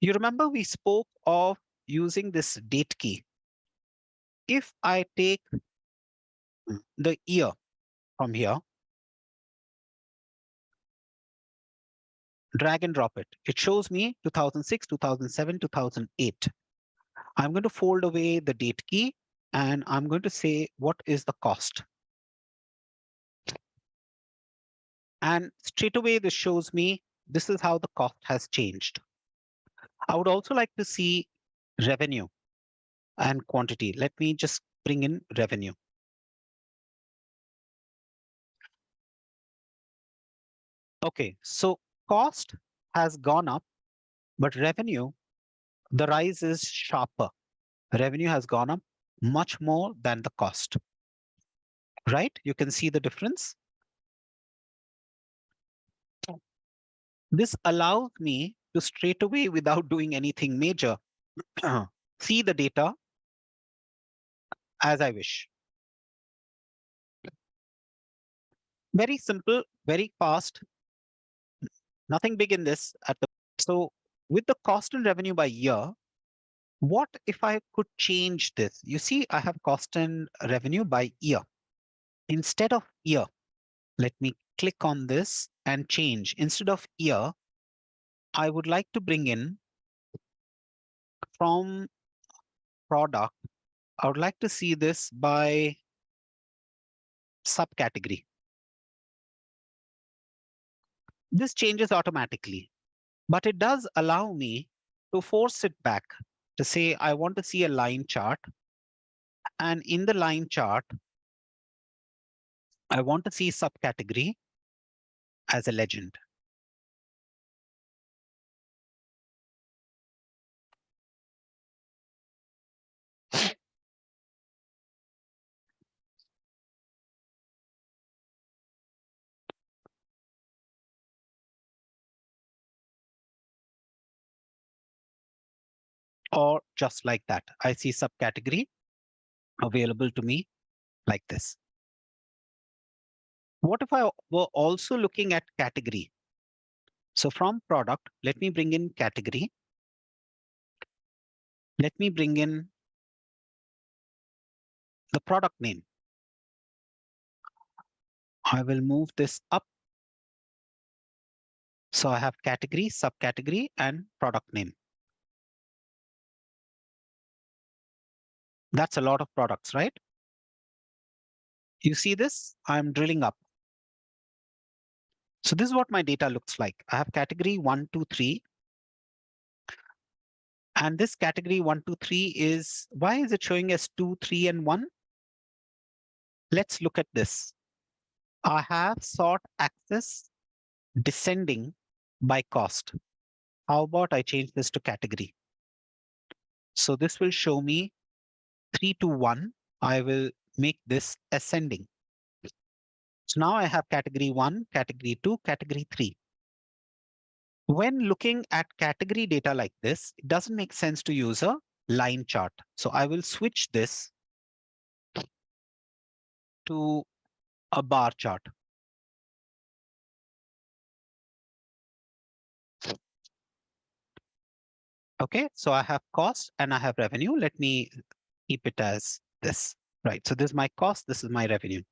You remember we spoke of using this date key. If I take the year from here, drag and drop it, it shows me 2006, 2007, 2008. I'm going to fold away the date key and I'm going to say, what is the cost? And straight away, this shows me this is how the cost has changed. I would also like to see revenue and quantity. Let me just bring in revenue. Okay, so cost has gone up, but revenue, the rise is sharper. Revenue has gone up much more than the cost, right? You can see the difference. This allows me to straight away, without doing anything major, see the data as I wish. Very simple, very fast, nothing big in this. So with the cost and revenue by year, what if I could change this? You see, I have cost and revenue by year. Instead of year, let me click on this and change. Instead of year, I would like to bring in from product. I would like to see this by subcategory. This changes automatically, but it does allow me to force it back to say, I want to see a line chart. And in the line chart, I want to see subcategory as a legend. Or just like that, I see subcategory available to me like this. What if I were also looking at category? So from product, let me bring in category. Let me bring in the product name. I will move this up. So I have category, subcategory, and product name. That's a lot of products, right? You see this? I'm drilling up. So this is what my data looks like. I have category 1, 2, 3. And this category 1, 2, 3 is, why is it showing as 2, 3, and 1? Let's look at this. I have sort access descending by cost. How about I change this to category? So this will show me 3 to 1. I will make this ascending. So now I have category 1, category 2, category 3. When looking at category data like this, it doesn't make sense to use a line chart. So I will switch this to a bar chart. Okay, so I have cost and I have revenue. Let me keep it as this, right? So this is my cost, this is my revenue.